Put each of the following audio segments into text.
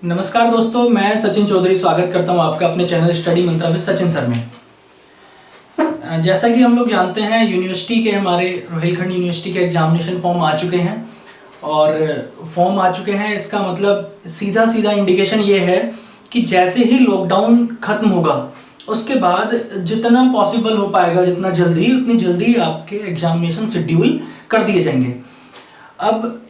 नमस्कार दोस्तों, मैं सचिन चौधरी स्वागत करता हूं आपका अपने channel study Mantra with Sachin sir में। जैसा कि हम लोग जानते हैं, यूनिवर्सिटी के हमारे रोहिलखंड यूनिवर्सिटी के एग्जामिनेशन फॉर्म आ चुके हैं और फॉर्म आ चुके हैं। इसका मतलब सीधा सीधा इंडिकेशन ये है कि जैसे ही लॉकडाउन खत्म होगा उसके बाद जितना पॉसिबल हो पाएगा, जितना जल्दी उतनी जल्दी आपके एग्जामिनेशन शेड्यूल कर दिए जाएंगे। अब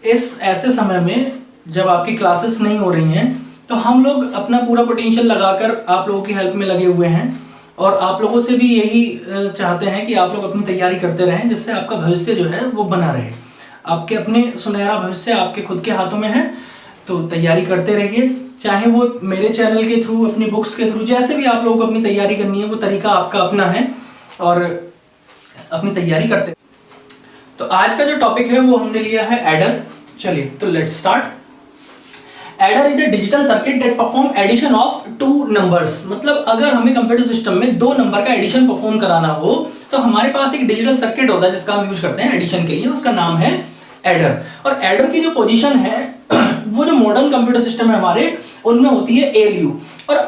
इस ऐसे समय में जब आपकी क्लासेस नहीं हो रही हैं तो हम लोग अपना पूरा पोटेंशियल लगाकर आप लोगों की हेल्प में लगे हुए हैं और आप लोगों से भी यही चाहते हैं कि आप लोग अपनी तैयारी करते रहें, जिससे आपका भविष्य जो है वो बना रहे। आपके अपने सुनहरा भविष्य आपके खुद के हाथों में है, तो तैयारी करते रहिए। चाहे वो मेरे चैनल के थ्रू, अपनी बुक्स के थ्रू, जैसे भी आप लोगों को अपनी तैयारी करनी है वो तरीका आपका अपना है और अपनी तैयारी करते। तो आज का जो टॉपिक है वो हमने लिया है एडर। चलिए तो let's start. Adder is a digital circuit that perform addition of two numbers. मतलब अगर हमें कंप्यूटर सिस्टम में दो नंबर का एडिशन परफॉर्म कराना हो तो हमारे पास एक डिजिटल सर्किट होता है जिसका हम यूज करते हैं एडिशन के लिए, उसका नाम है एडर। और एडर की जो पोजीशन है वो जो मॉडर्न कंप्यूटर सिस्टम है हमारे, उनमें होती है एएलयू। और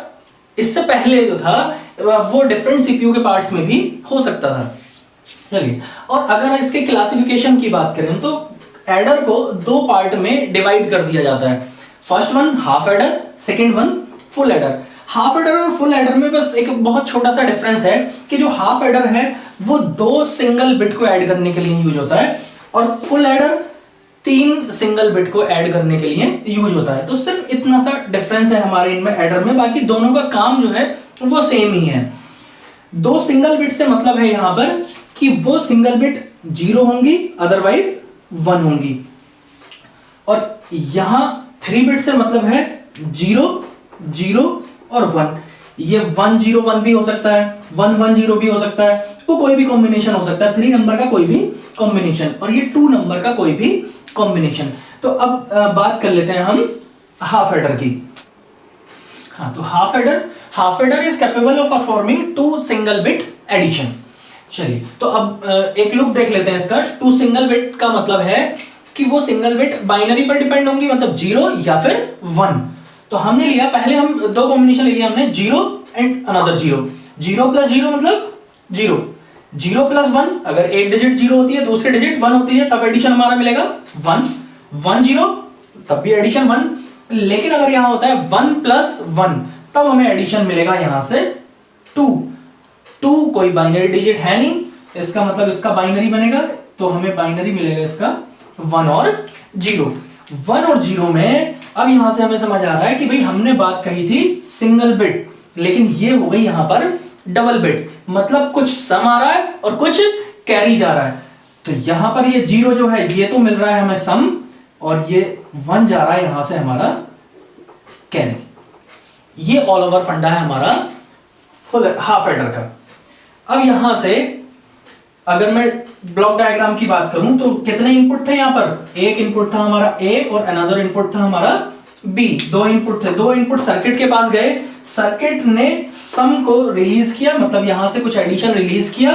इससे पहले जो था वो डिफरेंट सीपीयू के पार्ट्स में भी हो सकता था। चलिए, और अगर इसके क्लासिफिकेशन की बात करें तो एडर को दो पार्ट में डिवाइड कर दिया जाता है। First one half adder, second one full adder. Half adder और फुल एडर में बस एक बहुत छोटा सा डिफरेंस है कि जो हाफ एडर है वो दो सिंगल बिट को ऐड करने के लिए यूज होता है और फुल एडर तीन सिंगल बिट को ऐड करने के लिए यूज होता है। तो सिर्फ इतना सा डिफरेंस है हमारे इनमें एडर में, बाकी दोनों का काम जो है वो सेम ही है। दो सिंगल बिट से मतलब है यहां पर कि वो सिंगल बिट 0 होंगी, अदरवाइज 1 होंगी। और यहां 3 बिट से मतलब है 0 0 और 1। ये 1 0 1 भी हो सकता है, 1 1 0 भी हो सकता है, वो कोई भी कॉम्बिनेशन हो सकता है। 3 नंबर का कोई भी कॉम्बिनेशन और ये 2 नंबर का कोई भी कॉम्बिनेशन। तो अब बात कर लेते हैं हम हाफ एडर की। हाँ, तो half adder is capable of performing 2 single bit addition. चलिए तो अब एक लुक देख लेते हैं इसका। 2 सिंगल बिट का मतलब है कि वो सिंगल बिट बाइनरी पर डिपेंड होंगी, मतलब 0 या फिर 1। तो हमने लिया, पहले हम दो कॉम्बिनेशन ले लिया हमने, 0 एंड अनदर 0। 0 प्लस 0 मतलब 0, 0 प्लस 1, अगर एक डिजिट 0 होती है दूसरी डिजिट 1 होती है तब एडिशन हमारा मिलेगा 1 1 0, तब भी एडिशन 1। लेकिन अगर यहां होता है 1 प्लस 1 तब हमें एडिशन मिलेगा यहां से 2। 2 कोई बाइनरी डिजिट है नहीं, इसका मतलब इसका बाइनरी बनेगा, तो हमें बाइनरी मिलेगा इसका 1 और 0। 1 और 0 में अब यहां से हमें समझ आ रहा है कि भाई हमने बात कही थी सिंगल बिट, लेकिन ये हो गई यहां पर डबल बिट। मतलब कुछ सम आ रहा है और कुछ कैरी जा रहा है। तो यहां पर ये 0 जो है ये तो मिल रहा है हमें सम, और ये 1 जा रहा है यहां से हमारा कैरी। ये ऑल ओवर फंडा है हमारा फुल हाफ एडर का। अब यहां से अगर मैं ब्लॉक डायग्राम की बात करूं तो कितने इनपुट थे यहां पर? एक इनपुट था हमारा ए और अनदर इनपुट था हमारा बी। दो इनपुट थे, दो इनपुट सर्किट के पास गए, सर्किट ने सम को रिलीज किया, मतलब यहां से कुछ एडिशन रिलीज किया।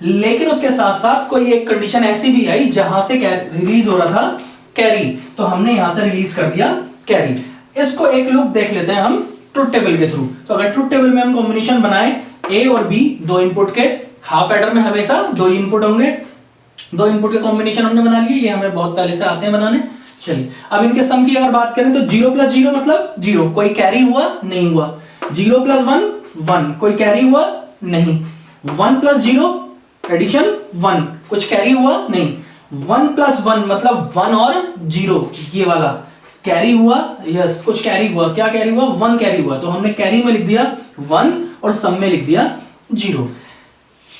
लेकिन उसके साथ साथ कोई एक कंडीशन ऐसी भी आई जहां से रिलीज हो रहा था कैरी, तो हमने यहां से रिलीज कर दिया कैरी। इसको एक लुक देख लेते हैं हम ट्रुथ टेबल के थ्रू। तो अगर ट्रुथ टेबल में हम कॉम्बिनेशन बनाए ए और बी, दो इनपुट के, हाफ एडर में हमेशा दो इनपुट होंगे, दो इनपुट के कॉम्बिनेशन हमने बना लिए, ये हमें बहुत पहले से आते हैं बनाने। चलिए अब इनके सम की अगर बात करें तो 0 प्लस 0 मतलब 0, कोई कैरी हुआ नहीं हुआ। 0 प्लस 1 1, कोई कैरी हुआ नहीं। 1 प्लस 0 एडिशन 1, कुछ कैरी हुआ नहीं। 1 प्लस 1 मतलब 1 और 0, ये वाला कैरी हुआ, यस कुछ कैरी हुआ। क्या कैरी हुआ? 1 कैरी हुआ, तो हमने कैरी में लिख दिया 1 और सम में लिख दिया 0।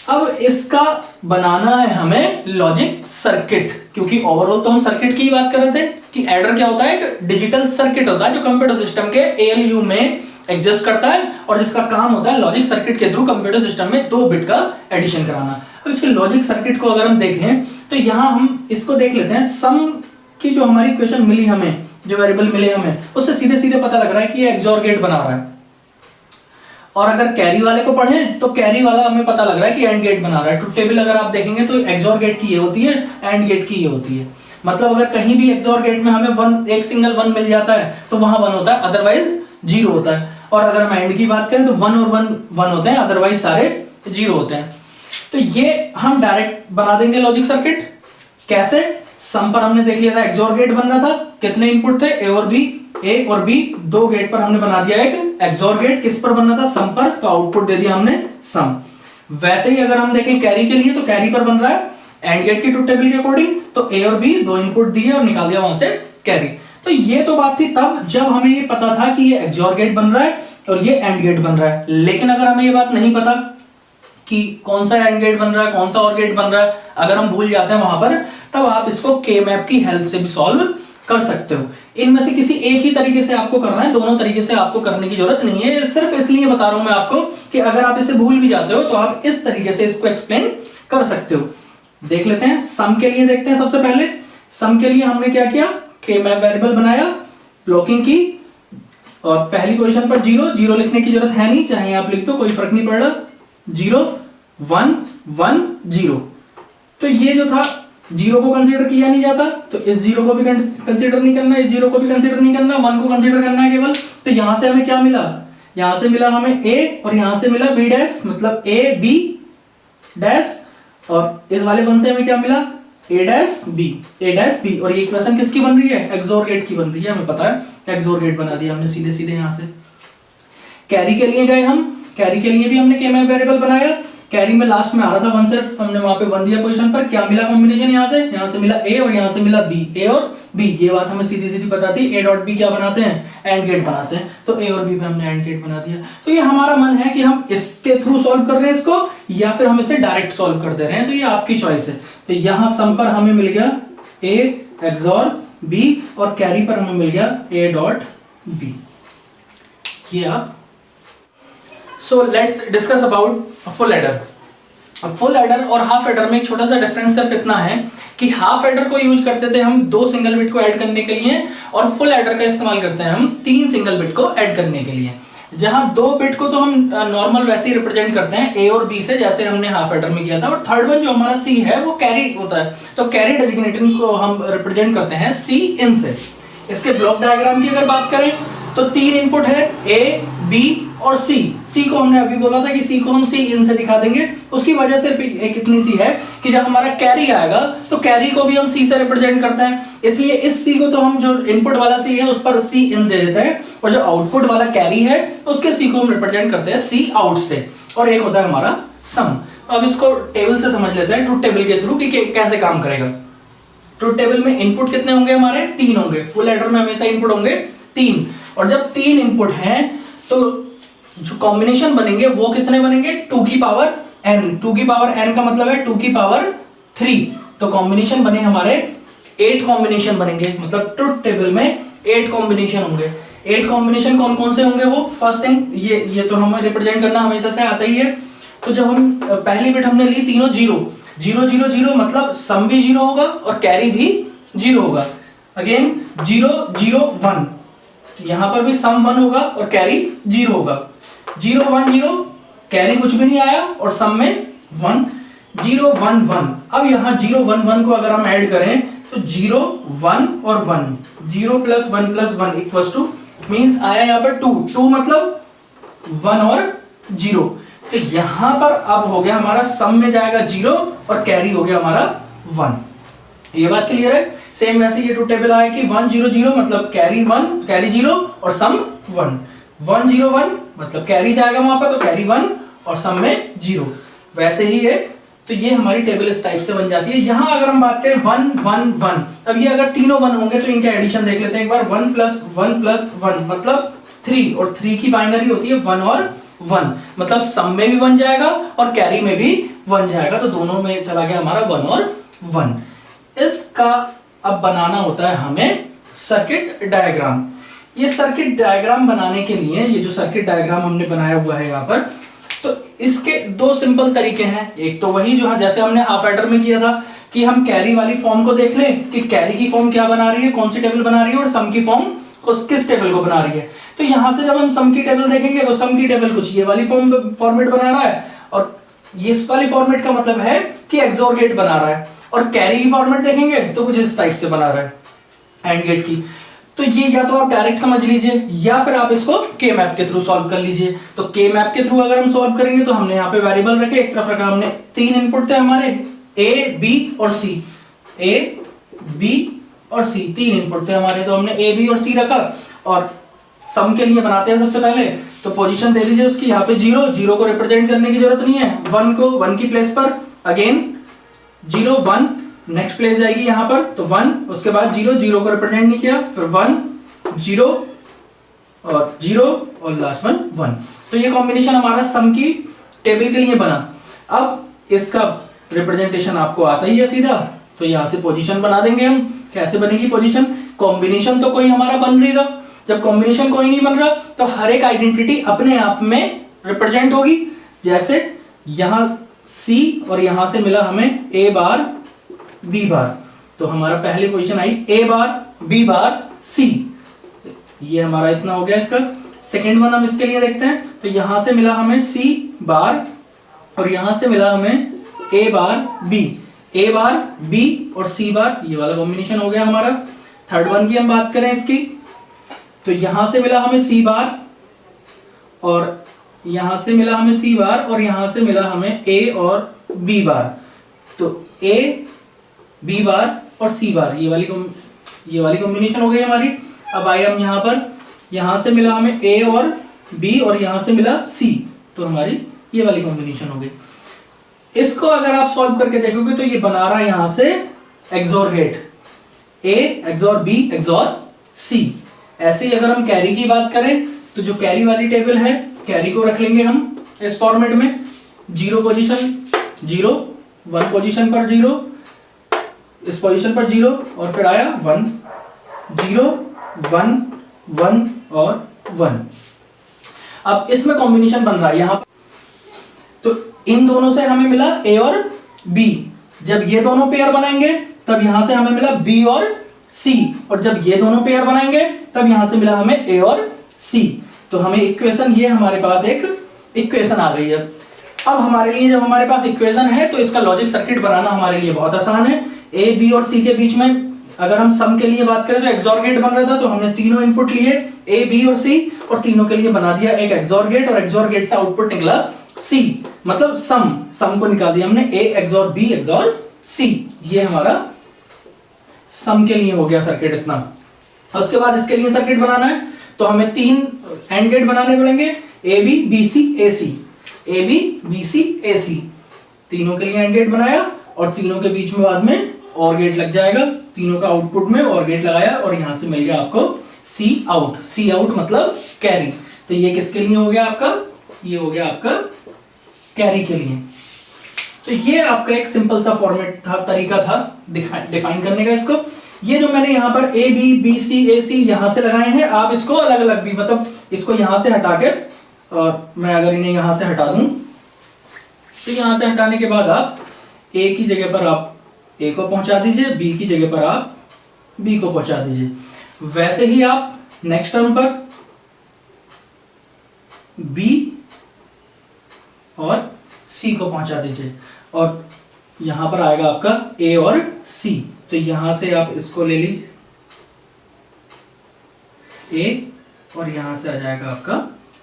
अब इसका बनाना है हमें लॉजिक सर्किट, क्योंकि ओवरऑल तो हम सर्किट की बात कर रहे थे कि एडर क्या होता है, एक डिजिटल सर्किट होता है जो कंप्यूटर सिस्टम के एएलयू में एग्जिस्ट करता है और जिसका काम होता है लॉजिक सर्किट के थ्रू कंप्यूटर सिस्टम में 2 बिट का एडिशन कराना। अब इसके लॉजिक सर्किट को अगर हम देखें तो यहां हम इसको देख लेते हैं। सम की जो हमारी इक्वेशन मिली हमें, जो वेरिएबल मिले हमें, उससे सीधे सीधे पता लग रहा है कि ये एक्सोर गेट बना रहा है। और अगर कैरी वाले को पढ़ें तो कैरी वाला हमें पता लग रहा है कि एंड गेट बना रहा है। ट्रुथ टेबल अगर आप देखेंगे तो एक्सोर गेट की ये होती है, एंड गेट की ये होती है। मतलब अगर कहीं भी एक्सओर गेट में हमें वन, एक सिंगल वन मिल जाता है तो वहां वन होता है, अदरवाइज जीरो होता है। और अगर हम एंड की बात करें तो वन और वन वन होते हैं, अदरवाइज सारे जीरो होते हैं। तो ये हम डायरेक्ट बना देंगे लॉजिक सर्किट। कैसे? सम पर हमने देख लिया था एक्सओर गेट बन रहा था, कितने इनपुट थे ए और बी, ए और बी, दो गेट पर हमने बना दिया एक एक्सओर गेट। किस पर बनना था? सम पर, तो आउटपुट दे दिया हमने सम। वैसे ही अगर हम देखें कैरी के लिए, तो कैरी पर बन रहा है एंड गेट की ट्रुथ टेबल के अकॉर्डिंग, तो ए और बी दो इनपुट दिए और निकाल दिया वहां से कैरी। तो ये तो बात थी तब जब हमें ये पता था कि ये एक्सओर गेट बन रहा है और ये एंड गेट बन रहा है। लेकिन अगर हमें ये बात नहीं पता कि कौन सा एंड गेट बन रहा है, कौन सा और गेट बन रहा है, अगर हम भूल जाते हैं वहां पर, तब आप इसको के मैप की हेल्प से भी सॉल्व कर सकते हो। इनमें से किसी एक ही तरीके से आपको करना है, दोनों तरीके से आपको करने की जरूरत नहीं है। सिर्फ इसलिए बता रहा हूं मैं आपको कि अगर आप इसे भूल भी जाते हो तो आप इस तरीके से इसको एक्सप्लेन कर सकते हो। देख लेते हैं सम के लिए। देखते हैं सबसे पहले सम के लिए हमने क्या किया, के मैप वेरिएबल बनाया, ब्लॉकिंग की, और पहली पोजीशन पर जीरो, जीरो लिखने की जरूरत है नहीं, चाहे आप लिख दो कोई फर्क नहीं पड़ रहा, 0 1 1 0। तो ये जो था जीरो को कंसीडर किया नहीं जाता, तो इस जीरो को भी कंसीडर नहीं करना, इस जीरो को भी कंसीडर नहीं करना, 1 को कंसीडर करना है केवल। तो यहां से हमें क्या मिला, यहां से मिला हमें a और यहां से मिला b डैश, मतलब a b डैश, और इस वाले वन से हमें क्या मिला, a डैश b। और ये इक्वेशन किसकी बन रही है, एक्सओर गेट की बन रही है, हमें पता है एक्सओर गेट बना दिया हमने सीधे सीधे यहां से। कैरी के लिए गए हम, कैरी के लिए भी हमने के मैप वेरिएबल बनाया। कैरी में लास्ट में आ रहा था वन, सिर्फ हमने वहां पे वन दिया पोजीशन पर। क्या मिला कॉम्बिनेशन, यहां से मिला a और यहां से मिला b, a और b। ये बात हमें सीधी सीधी पता थी, a डॉट b क्या बनाते हैं, एंड गेट बनाते हैं, तो a और b पे हमने एंड गेट बना दिया। तो ये हमारा मन है कि हम इसके थ्रू सॉल्व कर रहे हैं इसको, या फिर हम इसे डायरेक्ट सॉल्व कर दे रहे हैं, तो ये आपकी चॉइस है। तो यहां सम पर हमें मिल गया a एक्सओर b और कैरी पर हमें मिल गया a डॉट b। ये आप so let's discuss about full adder. Full adder और हाफ एडर में एक छोटा सा डिफरेंस सिर्फ इतना है कि हाफ एडर को यूज करते थे हम 2 सिंगल बिट को ऐड करने के लिए, और फुल एडर का इस्तेमाल करते हैं हम 3 सिंगल बिट को ऐड करने के लिए। जहां 2 बिट को तो हम नॉर्मल वैसे ही रिप्रेजेंट करते हैं ए और बी से, जैसे हमने हाफ एडर में किया था, और थर्ड वन जो हमारा सी है वो कैरी होता है, तो कैरी डेजिग्नेटिंग को हम रिप्रेजेंट करते हैं सी इन से। इसके ब्लॉक डायग्राम की अगर बात करें तो 3 इनपुट है ए, बी और सी। सी को हमने अभी बोला था कि सी को हम सी इन से दिखा देंगे। उसकी वजह सिर्फ एक इतनी सी है कि जब हमारा कैरी आएगा तो कैरी को भी हम सी से रिप्रेजेंट करते हैं, इसलिए इस सी को तो हम जो इनपुट वाला सी है उस पर सी इन दे देते हैं, और जो आउटपुट वाला कैरी है उसके सी को हम रिप्रेजेंट करते हैं सी आउट से। और एक होता है हमारा सम। अब इसको टेबल से समझ लेते हैं, ट्रुथ टेबल के थ्रू कि कैसे काम करेगा। ट्रुथ टेबल में इनपुट कितने होंगे हमारे, 3 होंगे। फुल एडर में हमेशा इनपुट होंगे 3, और जब 3 इनपुट हैं तो जो कॉम्बिनेशन बनेंगे वो कितने बनेंगे, 2 की पावर n। 2 की पावर n का मतलब है 2 की पावर 3। तो कॉम्बिनेशन बने हमारे 8 कॉम्बिनेशन बनेंगे, मतलब ट्रुथ टेबल में 8 कॉम्बिनेशन होंगे। 8 कॉम्बिनेशन कौन कौन से होंगे वो, फर्स्ट थिंग ये तो हमें रिप्रेजेंट करना हमेशा से आता ही है। तो जब हम पहली बिट हमने ली तीनों 0 0 0 0, मतलब सम भी 0 होगा और कैरी भी 0 होगा। अगेन 0 0 1, यहां पर भी सम 1 होगा और कैरी 0 होगा। 0 1 0, कैरी कुछ भी नहीं आया और सम में 1 0 1 1। अब यहां 0 1 1 को अगर हम ऐड करें तो 0 1 और 1, 0 + 1 + 1 इक्वल्स टू, मींस आया यहां पर 2 2, मतलब 1 और 0। तो यहां पर अब हो गया हमारा सम में जाएगा 0 और कैरी हो गया हमारा 1। ये बात क्लियर है। सेम वैसे ये ट्रुथ टेबल आया कि 1 0 0, मतलब कैरी 1 कैरी 0 और सम 1। 1 0 1, मतलब कैरी जाएगा वहां पर, तो कैरी 1 और सम में 0। वैसे ही है। तो ये हमारी टेबल इस टाइप से बन जाती है। यहां अगर हम बात करें 1 1 1, अब ये अगर तीनों 1 होंगे तो इनका एडिशन देख लेते हैं एक बार। 1 + 1 + 1 मतलब 3, और 3 की बाइनरी होती है 1 और 1, मतलब सम में भी 1 जाएगा और कैरी में भी 1 जाएगा, तो दोनों में चला गया हमारा 1 और 1। इसका अब बनाना होता है हमें सर्किट डायग्राम। ये सर्किट डायग्राम बनाने के लिए, ये जो सर्किट डायग्राम हमने बनाया हुआ है यहाँ पर, तो इसके 2 सिंपल तरीके हैं। एक तो वही जो जैसे हमने हाफ एडर में किया था कि हम कैरी वाली फॉर्म को देख लें कि कैरी की फॉर्म क्या बना रही है, कौन सी टेबल बना रही है, और सम की फॉर्म किस टेबल को बना रही है। तो यहां से जब हम सम की टेबल देखेंगे तो सम की टेबल कुछ ये वाली फॉर्मेट बना रहा है, और इस वाली फॉर्मेट का मतलब है कि एक्सओर गेट बना रहा है। और कैरी की फॉर्मेट देखेंगे तो कुछ इस टाइप से बना रहा है एंड गेट की। तो ये या तो आप डायरेक्ट समझ लीजिए या फिर आप इसको के मैप के थ्रू सॉल्व कर लीजिए। तो के मैप के थ्रू अगर हम सॉल्व करेंगे तो हमने यहाँ पे वेरिएबल रखे, एक तरफ रखा हमने 3 इनपुट थे हमारे ए बी और सी, ए बी और सी 3 इनपुट थे हमारे, तो हमने ए बी और सी रखा। और सम के लिए बनाते हैं सबसे पहले, तो पोजीशन दे दीजिए उसकी यहाँ पे 0, 0 को रिप्रेजेंट करने की जरूरत नहीं है, 1 को 1 की प्लेस पर अगेन 0 1 नेक्स्ट प्लेस जाएगी यहाँ पर, तो 1 उसके बाद 0, 0 को रिप्रेजेंट नहीं किया, फिर 1 0 और 0 और लास्ट 1 1। तो ये कॉम्बिनेशन हमारा सम की टेबल के लिए बना। अब इसका रिप्रेजेंटेशन आपको आता ही है सीधा, तो यहाँ से पोजीशन बना देंगे हम। कैसे बनेगी पोजीशन? कॉम्बिनेशन तो कोई हमारा बन नहीं रहा, जब कॉम्बिनेशन कोई नहीं बन रहा तो हर एक आइडेंटिटी अपने आप में रिप्रेजेंट होगी। जैसे यहां C और यहां से मिला हमें A बार B बार, तो हमारा पहली position I A bar B bar C, ये हमारा इतना हो गया इसका। सेकेंड वन हम इसके लिए देखते हैं, तो यहां से मिला हमें C बार और यहां से मिला हमें A bar B, A bar B और C बार, ये वाला कॉम्बिनेशन हो गया हमारा। थर्ड वन की हम बात करें इसकी, तो यहां से मिला हमें C बार और यहां से मिला हमें C बार और यहां से मिला हमें A और B बार, तो A B बार और C बार, ये वाली कॉम्बिनेशन हो गई हमारी। अब आए हम यहां पर, यहां से मिला हमें A और B और यहां से मिला C, तो हमारी ये वाली कॉम्बिनेशन हो गई। इसको अगर आप सॉल्व करके देखोगे तो ये बना रहा है यहां से XOR gate, A XOR B XOR C। ऐसे ही अगर हम कैरी की बात करें तो जो कैरी वाली टेबल है, कैरी को रख लेंगे हम इस फॉर्मेट में, 0 पोजीशन 0, 1 पोजीशन पर 0, इस पोजीशन पर 0 और फिर आया 1 0 1 1 और 1। अब इसमें कॉम्बिनेशन बन रहा है यहां, तो इन दोनों से हमें मिला A और B, जब ये दोनों पेयर बनाएंगे तब यहां से हमें मिला B और C, और जब ये दोनों पेयर बनाएंगे तब यहां से मिला हमें A और C। तो हमें इक्वेशन, ये हमारे पास एक इक्वेशन आ गई है। अब हमारे लिए जब हमारे पास इक्वेशन है तो इसका लॉजिक सर्किट बनाना हमारे लिए बहुत आसान है। A B और C के बीच में अगर हम सम के लिए बात करें तो एक्सोर गेट बन रहा था, तो हमने तीनों इनपुट लिए A B और C और तीनों के लिए बना दिया एक एक्सोर गेट, और एक्सोर गेट से आउटपुट निकला C, मतलब सम को निकाल दिया हमने A XOR B XOR C। ये हमारा सम के लिए हो गया सर्किट इतना। उसके बाद इसके लिए सर्किट बनाना है तो हमें 3 एंड गेट बनाने पड़ेंगे, A B B C A C, A B B C A C, तीनों के लिए एंड गेट बनाया और तीनों के बीच में बाद में और गेट लग जाएगा, तीनों का आउटपुट में और गेट लगाया और यहां से मिल गया आपको C आउट। C आउट मतलब कैरी। तो ये किसके लिए हो गया आपका? ये हो गया आपका कैरी के लिए। तो ये आपका एक सिंपल सा फॉर्मेट था, तरीका था डिफाइन करने का इसको। ये जो मैंने यहाँ पर A B B C A C यहाँ से लगाए हैं, आप इसको अलग अलग भी, मतलब इसको यहाँ से हटा के, और मैं अगर इन्हें यहाँ से हटा दूं तो यहाँ से हटाने के बाद आप A की जगह पर आप A को पहुंचा दीजिए, B की जगह पर आप B को पहुंचा दीजिए। वैसे ही आप नेक्स्ट टर्म पर B और C को पहुंचा दीजिए, और यहां पर आएगा आपका A और C। तो यहां से आप इसको ले लीजिए A और यहां से आ जाएगा आपका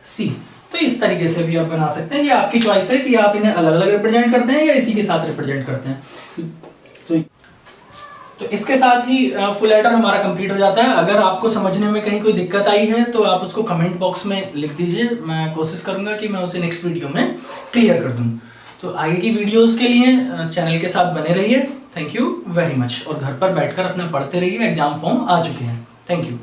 C। तो इस तरीके से भी आप बना सकते हैं, ये आपकी चॉइस है कि आप इन्हें अलग अलग रिप्रेजेंट करते हैं या इसी के साथ रिप्रेजेंट करते हैं। तो इसके साथ ही फुल एडर हमारा कंप्लीट हो जाता है। अगर आपको समझने में कहीं कोई दिक्कत आई है तो आप उसको कमेंट बॉक्स में लिख दीजिए, मैं कोशिश करूंगा कि मैं उसे नेक्स्ट वीडियो में क्लियर कर दूं। तो आगे की वीडियोस के लिए चैनल के साथ बने रहिए। Thank you very much. और घर पर बैठकर अपना पढ़ते रहिए, एग्जाम फॉर्म आ चुके हैं। Thank you.